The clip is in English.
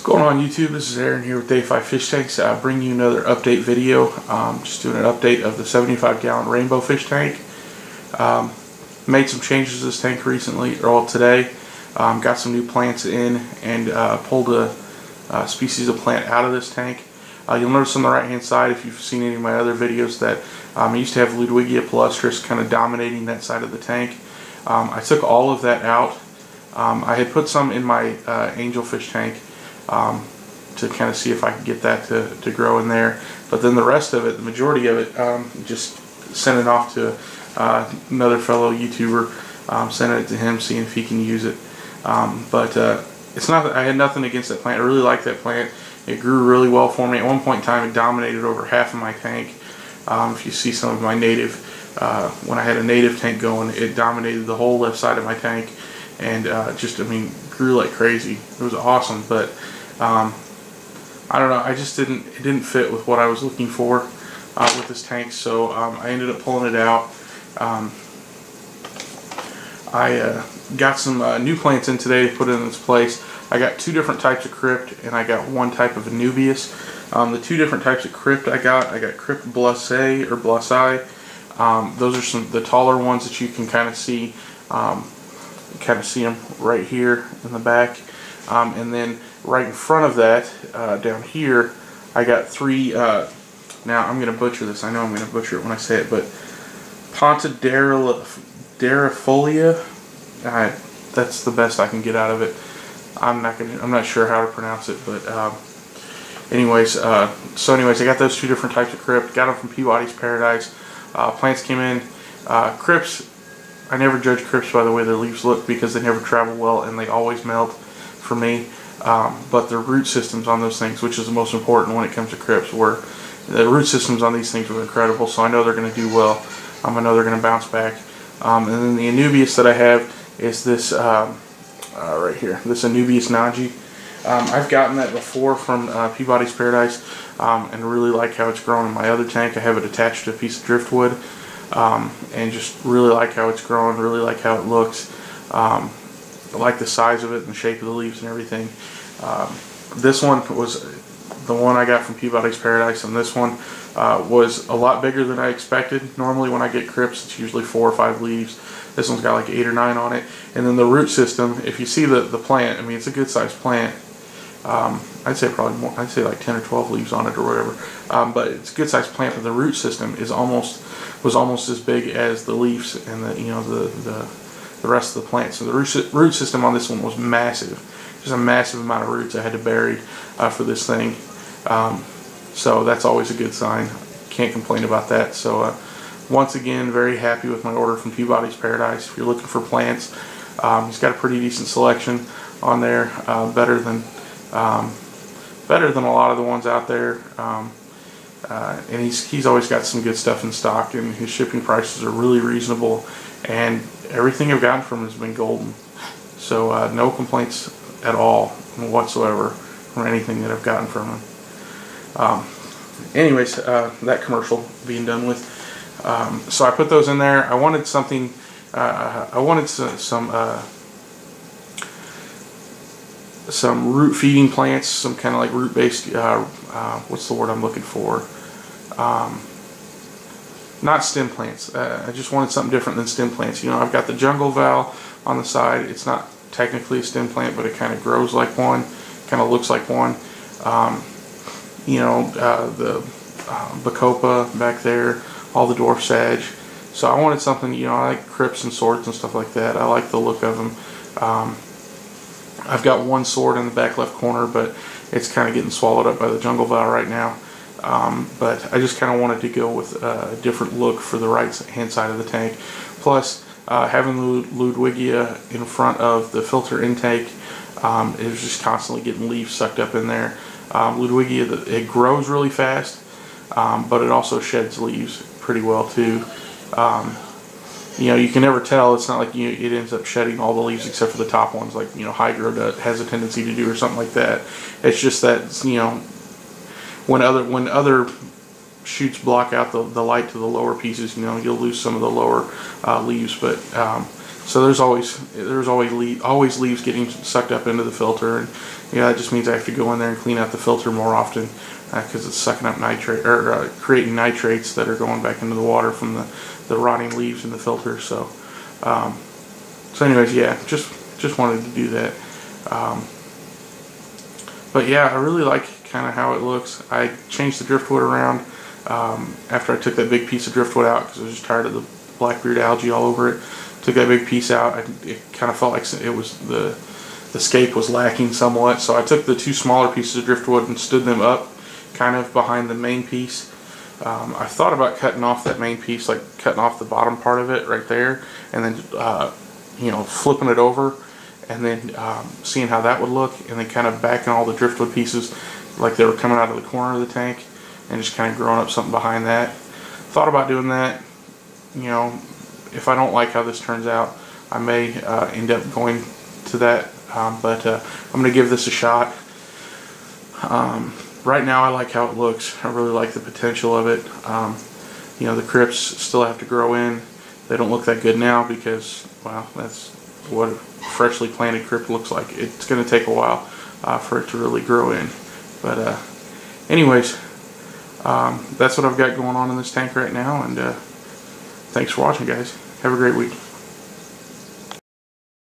What's going on YouTube? This is Aaron here with Day 5 Fish Tanks. Bring you another update video. Just doing an update of the 75-gallon Rainbowfish tank. Made some changes to this tank recently, or today. Got some new plants in and pulled a species of plant out of this tank. You'll notice on the right hand side, if you've seen any of my other videos, that I used to have Ludwigia palustris kind of dominating that side of the tank. I took all of that out. I had put some in my angelfish tank to kind of see if I could get that to grow in there, but then the rest of it, the majority of it, just sent it off to another fellow YouTuber, sent it to him, seeing if he can use it. But it's not that I had nothing against that plant. I really like that plant. It grew really well for me. At one point in time, it dominated over half of my tank. If you see some of my native, when I had a native tank going, it dominated the whole left side of my tank, and grew like crazy. It was awesome, but I don't know, it didn't fit with what I was looking for with this tank, so I ended up pulling it out. I got some new plants in today to put in its place. I got two different types of crypt, and I got one type of Anubias. The two different types of crypt I got crypt blase or blasi. Those are the taller ones that you can kind of see. See them right here in the back, and then right in front of that, down here, I got three. Now I'm going to butcher this. I know I'm going to butcher it when I say it, but Pontederifolia. That's the best I can get out of it. I'm not sure how to pronounce it, but anyways, I got those two different types of crypt. Got them from Peabody's Paradise. Plants came in. Crypts, I never judge crypts by the way their leaves look, because they never travel well and they always melt for me. But the root systems on those things, which is the most important when it comes to crypts, the root systems on these things were incredible. So I know they're going to do well. I know they're going to bounce back. And then the Anubias that I have is this right here, this Anubias Naji. I've gotten that before from Peabody's Paradise, and really like how it's grown in my other tank. I have it attached to a piece of driftwood, and just really like how it's growing, really like how it looks. I like the size of it and the shape of the leaves and everything. This one was the one I got from Peabody's Paradise, and this one was a lot bigger than I expected. Normally when I get crypts, it's usually 4 or 5 leaves. This one's got like 8 or 9 on it. And then the root system, if you see the plant, I mean, it's a good sized plant. I'd say probably more, I'd say like 10 or 12 leaves on it or whatever. But it's a good sized plant, but the root system was almost as big as the leaves and the rest of the plant. So the root system on this one was massive. Just a massive amount of roots I had to bury for this thing. So that's always a good sign. Can't complain about that. So once again, very happy with my order from Peabody's Paradise. If you're looking for plants, he's got a pretty decent selection on there, better than a lot of the ones out there. And he's always got some good stuff in stock, and his shipping prices are really reasonable, and everything I've gotten from him has been golden. So no complaints at all whatsoever from anything that I've gotten from him. Anyways, that commercial being done with. So I put those in there. I wanted something. I wanted some root feeding plants, some kind of like root based. What's the word I'm looking for? Not stem plants. I just wanted something different than stem plants. I've got the jungle val on the side. It's not technically a stem plant, but it kind of grows like one, kind of looks like one. The bacopa back there, all the dwarf sage. So I wanted something, I like crypts and swords and stuff like that. I like the look of them. I've got one sword in the back left corner, but it's kind of getting swallowed up by the jungle val right now. But I just kind of wanted to go with a different look for the right hand side of the tank. Plus, having Ludwigia in front of the filter intake, it was just constantly getting leaves sucked up in there. Ludwigia, it grows really fast, but it also sheds leaves pretty well too. You can never tell. It's not like it ends up shedding all the leaves except for the top ones, like Hydro has a tendency to do, or something like that. It's just that when other chutes block out the light to the lower pieces, you know, you'll lose some of the lower leaves. But so there's always leaves getting sucked up into the filter, and that just means I have to go in there and clean out the filter more often, because it's sucking up nitrate, or creating nitrates that are going back into the water from the rotting leaves in the filter. So anyways, yeah, just wanted to do that. But yeah, I really like kind of how it looks. I changed the driftwood around after I took that big piece of driftwood out, because I was just tired of the blackbeard algae all over it. Took that big piece out. It kind of felt like it was the scape was lacking somewhat, so I took the 2 smaller pieces of driftwood and stood them up kind of behind the main piece. I thought about cutting off that main piece, like cutting off the bottom part of it right there, and then flipping it over, and then seeing how that would look, and then kind of backing all the driftwood pieces like they were coming out of the corner of the tank, and just kind of growing up something behind that. Thought about doing that. If I don't like how this turns out, I may end up going to that, but I'm going to give this a shot. Right now I like how it looks. I really like the potential of it. The crypts still have to grow in. They don't look that good now because, well, that's what a freshly planted crypt looks like. It's going to take a while for it to really grow in. But anyways, that's what I've got going on in this tank right now, and thanks for watching, guys. Have a great week.